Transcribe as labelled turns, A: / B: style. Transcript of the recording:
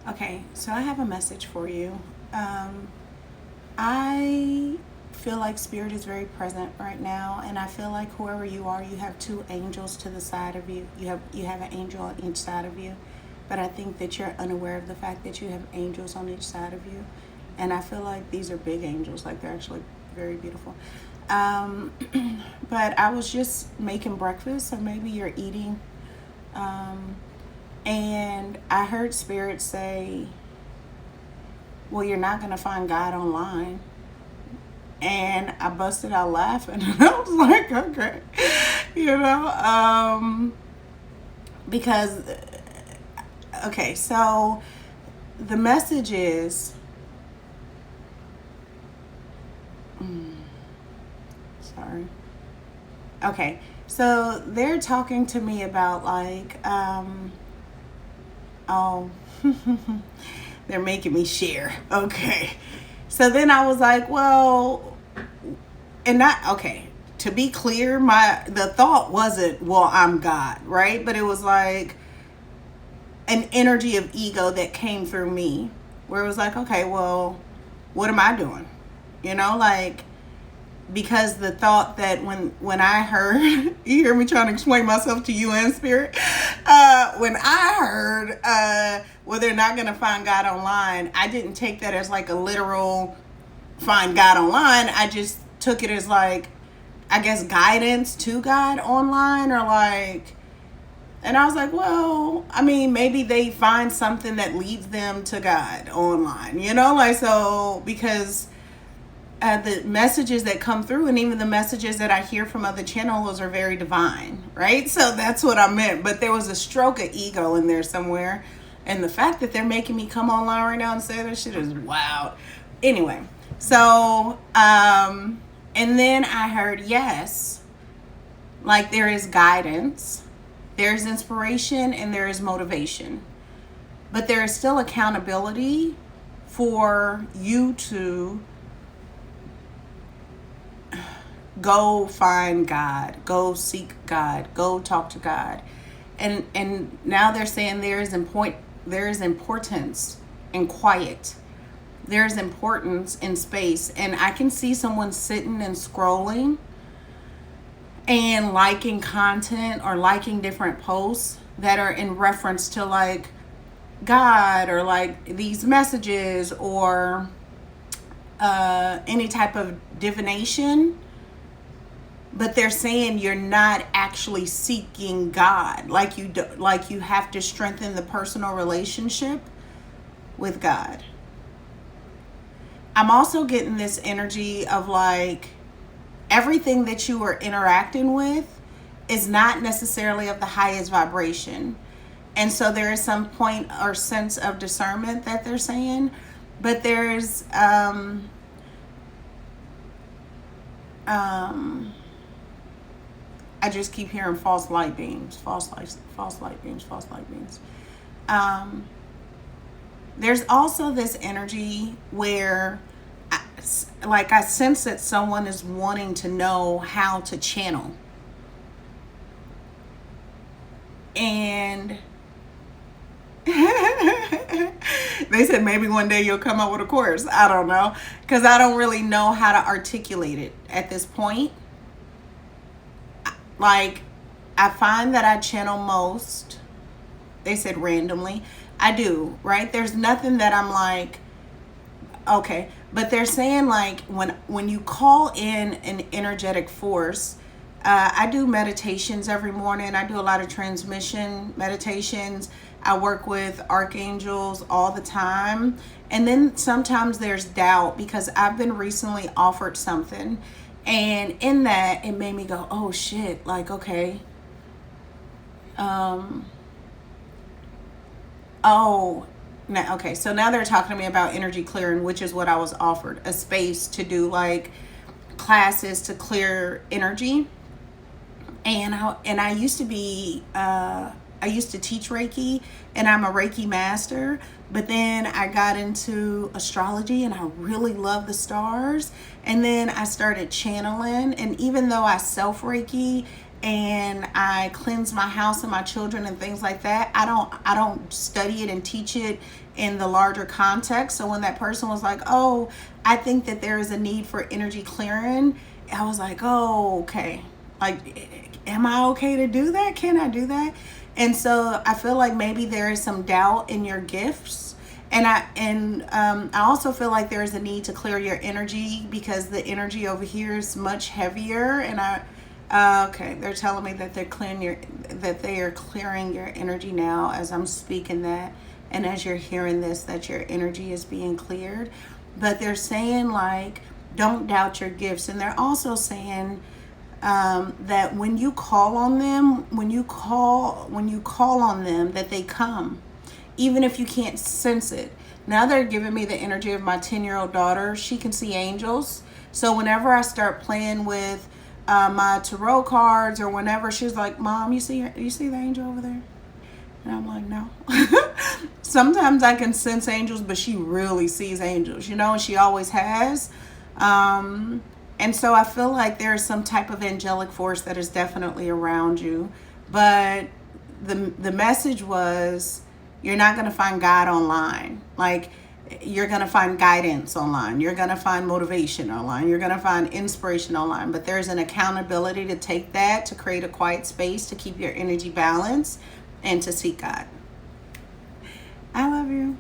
A: Okay, so I have a message for you. Um, I feel like spirit is very present right now, and I feel like whoever you are, you have two angels to the side of you. You have an angel on each side of you, but I think that you're unaware of the fact that you have angels on each side of you, and I feel like these are big angels, like they're actually very beautiful. Um, but I was just making breakfast, so maybe you're eating. Um, and I heard Spirit say, well, you're not going to find God online. And I busted out laughing. And I was like, okay. You know, because, okay, so the message is, sorry. Okay, so they're talking to me about like, oh, they're making me share. Okay. So then I was like, well, and not okay. To be clear, the thought wasn't, well, I'm God, right? But it was like an energy of ego that came through me where it was like, okay, well, what am I doing? Like because the thought that when I heard you hear me trying to explain myself to you in spirit, when I heard well, they're not gonna find God online, I didn't take that as like a literal find God online. I just took it as like, I guess, guidance to God online, or like, and I was like, well, I mean, maybe they find something that leads them to God online, like, so, because the messages that come through and even the messages that I hear from other channels are very divine, right? So that's what I meant. But there was a stroke of ego in there somewhere. And the fact that they're making me come online right now and say this shit is wild. Anyway, so, and then I heard, yes, like there is guidance, there's inspiration, and there is motivation. But there is still accountability for you to go find God, go seek God, go talk to God. And now they're saying there is importance in quiet. There's importance in space. And I can see someone sitting and scrolling and liking content or liking different posts that are in reference to like God or like these messages or any type of divination, but they're saying you're not actually seeking God. Like you have to strengthen the personal relationship with God. I'm also getting this energy of like everything that you are interacting with is not necessarily of the highest vibration. And so there is some point or sense of discernment that they're saying, but there's I just keep hearing false light beams, false light beams, false light beams. Um, there's also this energy where, like, I sense that someone is wanting to know how to channel, and they said maybe one day you'll come up with a course. I don't know, because I don't really know how to articulate it at this point. Like, I find that I channel most, they said randomly. I do, right? There's nothing that I'm like, okay. But they're saying like when you call in an energetic force, I do meditations every morning. I do a lot of transmission meditations. I work with archangels all the time. And then sometimes there's doubt because I've been recently offered something. And in that, it made me go, oh shit, like, okay. Um, oh, now, okay. So now they're talking to me about energy clearing, which is what I was offered, a space to do like classes to clear energy. And I used to be I used to teach Reiki, and I'm a Reiki master, but then I got into astrology and I really love the stars, and then I started channeling, and even though I self Reiki, and I cleanse my house and my children and things like that. I don't study it and teach it in the larger context. So when that person was like, "Oh, I think that there is a need for energy clearing," I was like, "Oh, okay. Like, am I okay to do that? Can I do that?" And so I feel like maybe there is some doubt in your gifts. And I also feel like there is a need to clear your energy, because the energy over here is much heavier. And okay, they're telling me that they are clearing your energy now as I'm speaking that, and as you're hearing this, that your energy is being cleared. But they're saying, like, don't doubt your gifts, and they're also saying that when you call on them, when you call on them, that they come, even if you can't sense it. Now they're giving me the energy of my 10-year-old daughter. She can see angels. So whenever I start playing with my tarot cards, or whenever she's like, "Mom, you see the angel over there?" And I'm like, "No." Sometimes I can sense angels, but she really sees angels, and she always has. And so I feel like there's some type of angelic force that is definitely around you. But the message was, you're not going to find God online. Like, you're going to find guidance online. You're going to find motivation online. You're going to find inspiration online. But there's an accountability to take that, to create a quiet space, to keep your energy balanced, and to seek God. I love you.